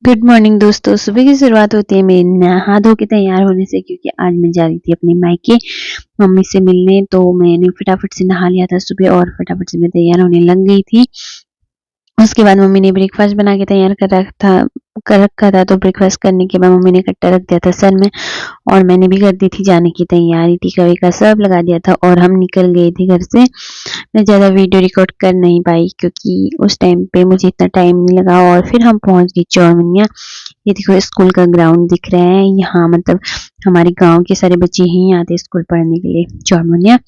Good morning दोस्तों। सुबह की शुरुआत होती है मेरे नहा धो के तैयार होने से, क्योंकि आज मैं जा रही थी अपने मायके मम्मी से मिलने। तो मैंने फटाफट से नहा लिया था सुबह और फटाफट से मैं तैयार होने लग गई थी। उसके बाद मम्मी ने ब्रेकफास्ट बना के तैयार कर रखा था। तो ब्रेकफास्ट करने के बाद मम्मी ने कट्टा रख दिया था सर में और मैंने भी कर दी थी जाने की तैयारी। टीका वीका सब लगा दिया था और हम निकल गए थे घर से। मैं ज़्यादा वीडियो रिकॉर्ड कर नहीं पाई क्योंकि उस टाइम पे मुझे इतना टाइम नहीं लगा। और फिर हम पहुंच गए चौरमनिया। ये देखो स्कूल का ग्राउंड दिख रहा है यहाँ, मतलब हमारे गांव के सारे बच्चे यहीं आते स्कूल पढ़ने के लिए चौरमनिया।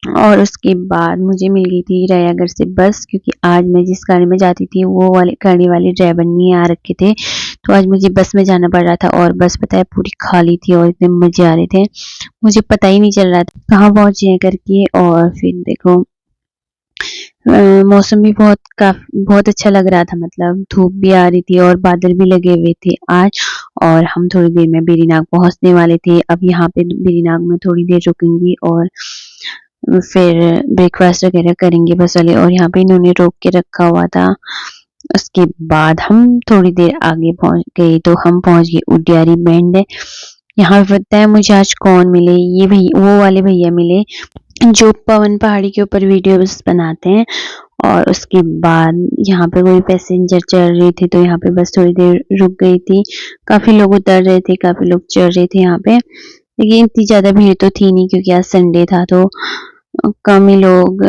और उसके बाद मुझे मिल गई थी रायागढ़ से बस, क्योंकि आज मैं जिस गाड़ी में जाती थी वो वाले गाड़ी वाले ड्राइवर नहीं आ रखे थे। तो आज मुझे बस में जाना पड़ रहा था और बस पता है पूरी खाली थी और इतने मजे आ रहे थे, मुझे पता ही नहीं चल रहा था कहाँ पहुंचे हैं करके। और फिर देखो मौसम भी बहुत अच्छा लग रहा था, मतलब धूप भी आ रही थी और बादल भी लगे हुए थे आज। और हम थोड़ी देर में बेरीनाग पहुंचने वाले थे। अब यहाँ पे बेरीनाग में थोड़ी देर रुकेंगी और फिर ब्रेकफास्ट वगैरह करेंगे बस वाले। और यहाँ पे इन्होंने रोक के रखा हुआ था। उसके बाद हम थोड़ी देर आगे पहुंच गए तो हम पहुंच गए उडियारी बैंड। यहाँ पे पता है मुझे आज कौन मिले, ये भैया, वो वाले भैया मिले जो पवन पहाड़ी के ऊपर वीडियोस बनाते हैं। और उसके बाद यहाँ पे कोई पैसेंजर चढ़ रहे थे तो यहाँ पे बस थोड़ी देर रुक गई थी। काफी लोग उतर रहे थे, काफी लोग चढ़ रहे थे यहाँ पे, लेकिन इतनी ज्यादा भीड़ तो थी नहीं क्योंकि आज संडे था। तो कम ही लोग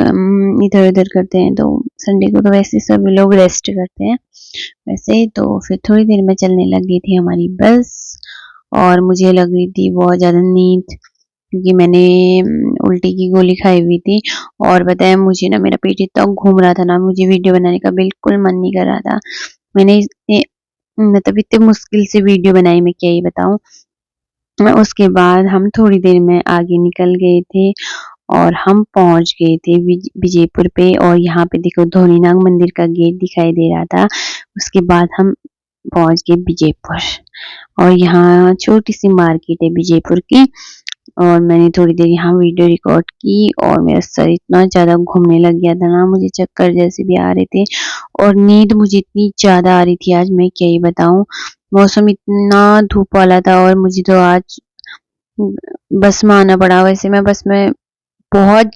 इधर उधर करते हैं। तो संडे को तो वैसे सभी लोग रेस्ट करते हैं वैसे ही। तो फिर थोड़ी देर में चलने लग गई थी हमारी बस और मुझे लग रही थी बहुत ज्यादा नींद, क्योंकि मैंने उल्टी की गोली खाई हुई थी। और बताया मुझे ना मेरा पेट इतना घूम रहा था ना, मुझे वीडियो बनाने का बिल्कुल मन नहीं कर रहा था। मैंने मतलब इतने मुश्किल से वीडियो बनाई, मैं क्या ही बताऊं। उसके बाद हम थोड़ी देर में आगे निकल गए थे और हम पहुंच गए थे विजयपुर पे। और यहाँ पे देखो धोनीनाग मंदिर का गेट दिखाई दे रहा था। उसके बाद हम पहुंच गए विजयपुर और यहाँ छोटी सी मार्केट है विजयपुर की। और मैंने थोड़ी देर यहाँ वीडियो रिकॉर्ड की और मेरा सर इतना ज्यादा घूमने लग गया था ना, मुझे चक्कर जैसे भी आ रहे थे और नींद मुझे इतनी ज्यादा आ रही थी आज, मैं क्या ही बताऊं। मौसम इतना धूप वाला था और मुझे तो आज बस में आना पड़ा। वैसे मैं बस में बहुत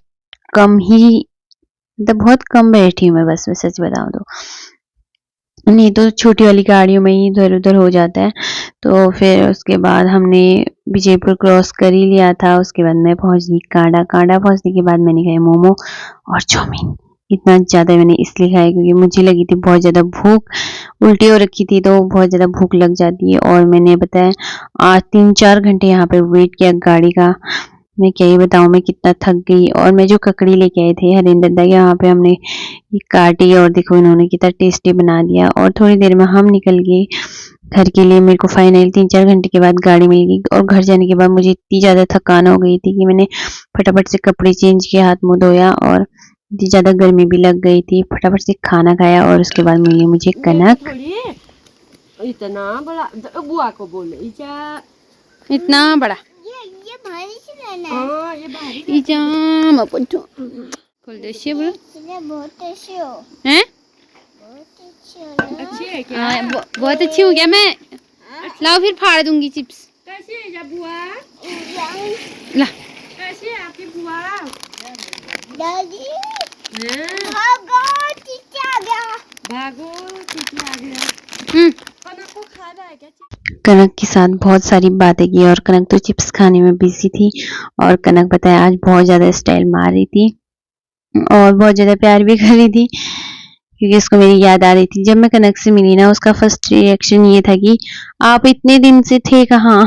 कम ही, मतलब बहुत कम बैठी हूँ मैं बस में, सच बताऊं तो। नहीं तो छोटी वाली गाड़ियों में ही इधर उधर हो जाता है। तो फिर उसके बाद हमने विजयपुर क्रॉस कर ही लिया था। उसके बाद मैं पहुंच गई कांडा। कांडा पहुंचने के बाद मैंने खाए मोमो और चाउमीन। इतना ज्यादा मैंने इसलिए खाया क्योंकि मुझे लगी थी बहुत ज्यादा भूख, उल्टी हो रखी थी तो बहुत ज्यादा भूख लग जाती है। और मैंने बताया आज 3-4 घंटे यहाँ पे वेट किया गाड़ी का, मैं क्या ही बताऊं मैं कितना थक गई। और मैं जो ककड़ी लेके आए थे हरिंदर दा यहाँ पे हमने ये काटी और देखो इन्होंने कितना टेस्टी बना दिया। और थोड़ी देर में हम निकल गए घर के लिए। मेरे को फाइनली 3-4 घंटे के बाद गाड़ी मिल गई और घर जाने के बाद मुझे इतनी ज्यादा थकान हो गई थी कि मैंने फटाफट से कपड़े चेंज किए, हाथ मुंह धोया और इतनी ज्यादा गर्मी भी लग गई थी। फटाफट से खाना खाया और उसके बाद मिली मुझे कनक। इतना बड़ा बुआ को बोले इतना बड़ा ये भारी से लेना है। ये भारी इजाम पुट्टू खोल दे से बोलो बहुत अच्छी हो हैं, अच्छी है क्या? बहुत अच्छी हो गया मैं। लाओ फिर फाड़ दूंगी चिप्स। कैसी है जब बुआ? ला कैसी है आपकी बुआ? दादी हाँ? भागो चीचा आ गया, भागो चीची आ गया। कनक को खाना है क्या? कनक के साथ बहुत सारी बातें की और कनक तो चिप्स खाने में बिजी थी। और कनक बताया आज बहुत ज्यादा स्टाइल मार रही थी और बहुत ज्यादा प्यार भी कर रही थी, क्योंकि उसको मेरी याद आ रही थी। जब मैं कनक से मिली ना, उसका फर्स्ट रिएक्शन ये था कि आप इतने दिन से थे कहाँ।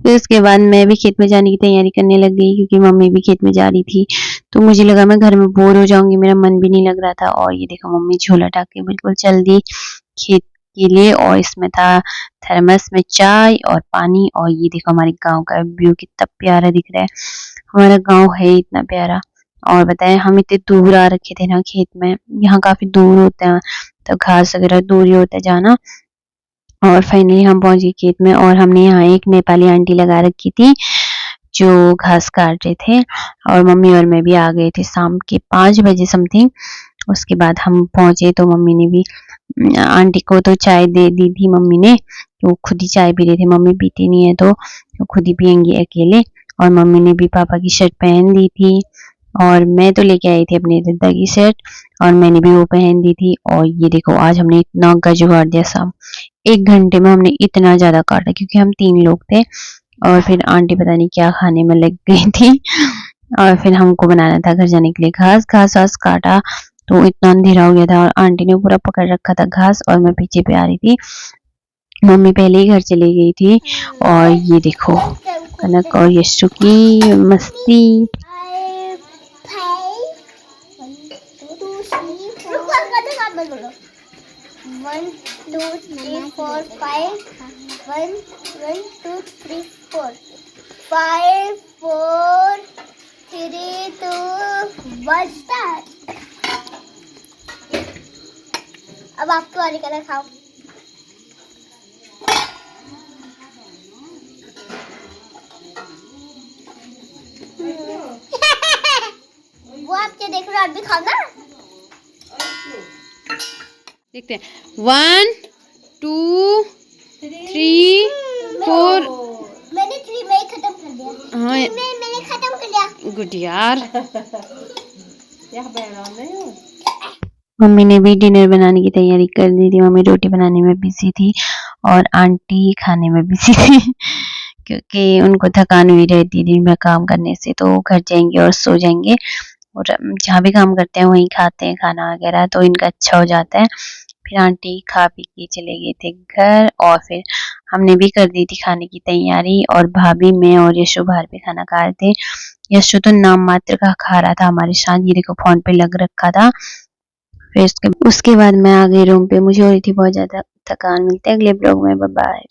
फिर उसके बाद मैं भी खेत में जाने की तैयारी करने लग गई क्योंकि मम्मी भी खेत में जा रही थी। तो मुझे लगा मैं घर में बोर हो जाऊंगी, मेरा मन भी नहीं लग रहा था। और ये देखो मम्मी झोला टाक के बिल्कुल चल दी खेत के लिए। और इसमें था थर्मस में चाय और पानी। और ये देखो हमारे गांव का व्यू कितना प्यारा दिख रहा है। हमारा गांव है इतना प्यारा। और बताएं हम इतने दूर आ रखे थे ना खेत में, यहाँ काफी दूर होता है तो घास वगैरह दूर ही होता है जाना। और फाइनली हम पहुंच गए खेत में और हमने यहाँ एक नेपाली आंटी लगा रखी थी जो घास काट रहे थे। और मम्मी और मैं भी आ गए थे शाम के 5 बजे समथिंग। उसके बाद हम पहुंचे तो मम्मी ने भी आंटी को तो चाय दे दी थी मम्मी ने, वो खुद ही चाय पी रहे थे। मम्मी पीती नहीं है तो खुद ही पियेंगी अकेले। और मम्मी ने भी पापा की शर्ट पहन दी थी और मैं तो लेके आई थी अपनी दद्दा की शर्ट और मैंने भी वो पहन दी थी। और ये देखो आज हमने इतना गज उगाड़ दिया सब, 1 घंटे में हमने इतना ज्यादा काटा क्योंकि हम 3 लोग थे। और फिर आंटी पता नहीं क्या खाने में लग गई थी और फिर हमको बनाना था घर जाने के लिए घास। घास वास काटा तो इतना अंधेरा हो गया था और आंटी ने पूरा पकड़ रखा था घास और मैं पीछे पे आ रही थी। मम्मी पहले ही घर चली गई थी। और ये देखो कनक और यशु की मस्ती। One, two, three, four, five. One, two, three, four. 5, 4, 3, 2, 1 start. अब आपको वाली कलर खाओ। वो आप क्या देख रहे हो, आप भी खाओ ना। देखते हैं 1 2 3 4। मैंने 3 में ही खत्म कर दिया। हाँ मैंने खत्म कर दिया। गुड यार। मम्मी ने भी डिनर बनाने की तैयारी कर दी थी। मम्मी रोटी बनाने में बिजी थी और आंटी खाने में बिजी थी क्योंकि उनको थकान हुई रहती थी मैं काम करने से, तो घर जाएंगे और सो जाएंगे और जहाँ भी काम करते हैं वहीं खाते हैं खाना वगैरह, तो इनका अच्छा हो जाता है। फिर आंटी खा पी के चले गए थे घर और फिर हमने भी कर दी थी खाने की तैयारी और भाभी मैं और यशु बाहर पे खाना खा रहे थे। यशु तो नाम मात्र का खा रहा था हमारे साथ, ये देखो फोन पे लग रखा था। फिर उसके बाद मैं आ गई रूम पे, मुझे हो रही थी बहुत ज्यादा थकान। मिलते हैं अगले ब्लॉग में, बाय बाय।